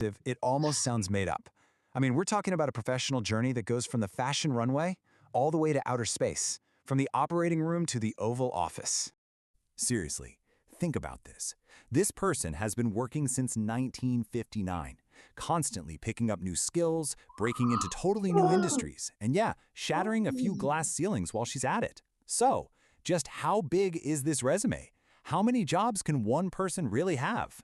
It almost sounds made up. I mean, we're talking about a professional journey that goes from the fashion runway all the way to outer space, from the operating room to the Oval Office. Seriously, think about this. This person has been working since 1959, constantly picking up new skills, breaking into totally new industries, and yeah, shattering a few glass ceilings while she's at it. So, just how big is this resume? How many jobs can one person really have?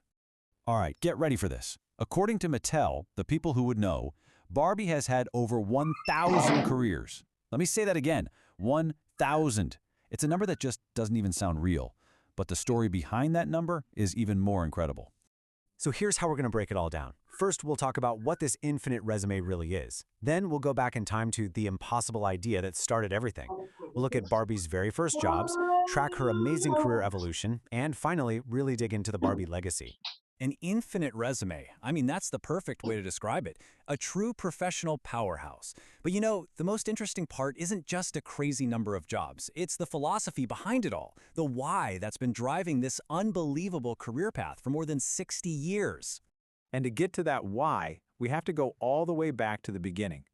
All right, get ready for this. According to Mattel, the people who would know, Barbie has had over 1,000 careers. Let me say that again, 1,000. It's a number that just doesn't even sound real. But the story behind that number is even more incredible. So here's how we're going to break it all down. First, we'll talk about what this infinite resume really is. Then we'll go back in time to the impossible idea that started everything. We'll look at Barbie's very first jobs, track her amazing career evolution, and finally, really dig into the Barbie legacy. An infinite resume. I mean, that's the perfect way to describe it. A true professional powerhouse. But you know, the most interesting part isn't just a crazy number of jobs. It's the philosophy behind it all. The why that's been driving this unbelievable career path for more than 60 years. And to get to that why, we have to go all the way back to the beginning.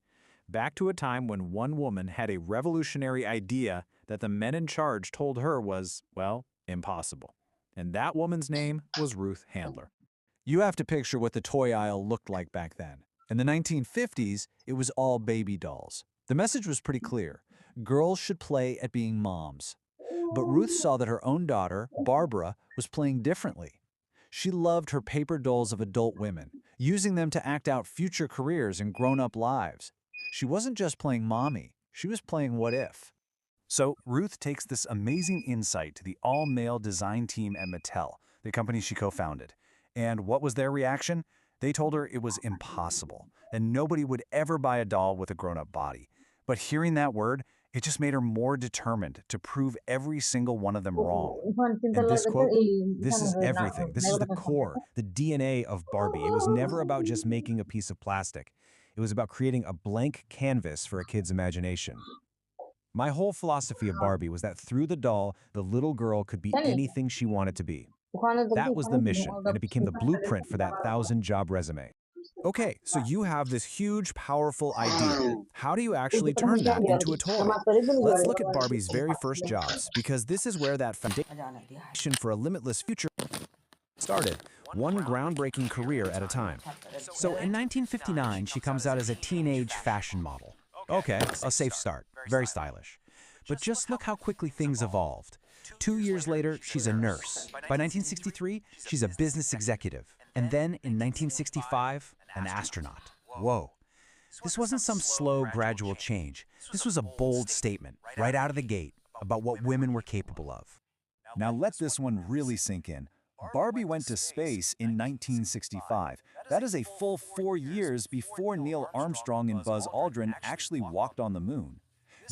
Back to a time when one woman had a revolutionary idea that the men in charge told her was, well, impossible. And that woman's name was Ruth Handler. You have to picture what the toy aisle looked like back then. In the 1950s, it was all baby dolls. The message was pretty clear. Girls should play at being moms. But Ruth saw that her own daughter, Barbara, was playing differently. She loved her paper dolls of adult women, using them to act out future careers and grown-up lives. She wasn't just playing mommy, she was playing what if. So Ruth takes this amazing insight to the all-male design team at Mattel, the company she co-founded. And what was their reaction? They told her it was impossible, and nobody would ever buy a doll with a grown-up body. But hearing that word, it just made her more determined to prove every single one of them wrong. And this quote, this is everything. This is the core, the DNA of Barbie. It was never about just making a piece of plastic. It was about creating a blank canvas for a kid's imagination. My whole philosophy of Barbie was that through the doll, the little girl could be anything she wanted to be. That was the mission, and it became the blueprint for that 1,000-job resume. Okay, so you have this huge, powerful idea. How do you actually turn that into a toy? Let's look at Barbie's very first jobs, because this is where that foundation for a limitless future started, one groundbreaking career at a time. So in 1959, she comes out as a teenage fashion model. Okay, a safe start. Very stylish. But just look how quickly things evolved. 2 years later, she's a nurse. By 1963, she's a business executive. And then in 1965, an astronaut. Whoa. This wasn't some slow, gradual change. This was a bold statement, right out of the gate, about what women were capable of. Now let this one really sink in. Barbie went to space in 1965. That is a full 4 years before Neil Armstrong and Buzz Aldrin actually walked on the moon.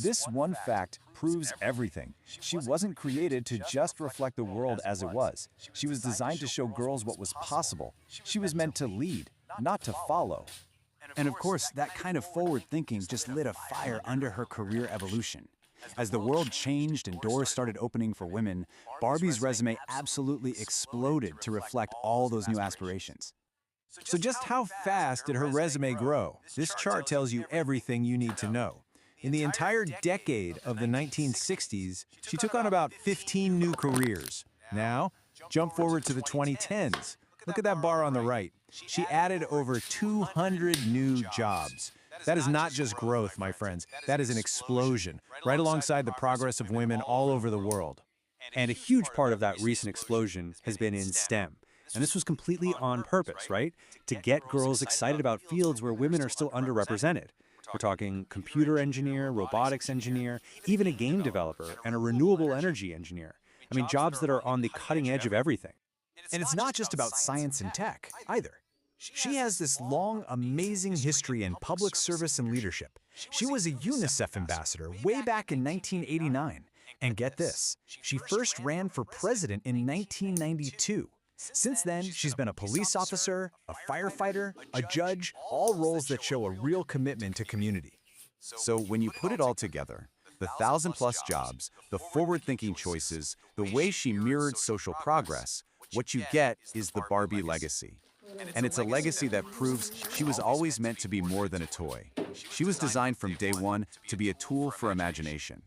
This one fact proves everything. She wasn't created to just reflect the world as it was. She was designed to show girls what was possible. She was meant to lead, not to follow. And of course, that kind of forward thinking just lit a fire under her career evolution. As the world changed and doors started opening for women, Barbie's resume absolutely exploded to reflect all those new aspirations. So just how fast did her resume grow? This chart tells you everything you need to know. In the entire decade of the 1960s, she took on about 15 new careers. Now, jump forward to the 2010s. Look at that bar on the right. She added over 200 new jobs. That is not just growth, my friends. That is an explosion, right alongside the progress of women all over the world. And a huge part of that recent explosion has been in STEM. And this was completely on purpose, right? To get girls excited about fields where women are still underrepresented. We're talking computer engineer, robotics engineer, even a game developer, and a renewable energy engineer. I mean, jobs that are on the cutting edge of everything. And it's not just about science and tech, either. She has this long, amazing history in public service and leadership. She was a UNICEF ambassador way back in 1989. And get this, she first ran for president in 1992. Since then, she's been a police officer, a firefighter, a judge, all roles that show a real commitment to community. So when you put it all together, the 1,000-plus jobs, the forward-thinking choices, the way she mirrored social progress, what you get is the Barbie legacy. And it's a legacy that proves she was always meant to be more than a toy. She was designed from day one to be a tool for imagination.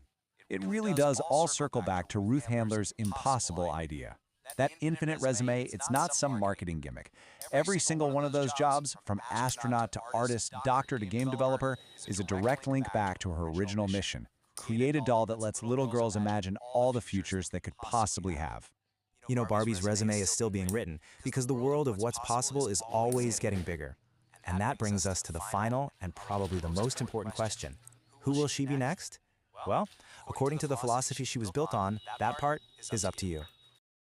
It really does all circle back to Ruth Handler's impossible idea. That infinite resume, it's not some marketing gimmick. Every single one of those jobs, from astronaut to artist, doctor to game developer, is a direct link back to her original mission: create a doll that lets little girls imagine all the futures they could possibly have. You know, Barbie's resume is still being written because the world of what's possible is always getting bigger. And that brings us to the final and probably the most important question. Who will she be next? Well, according to the philosophy she was built on, that part is up to you.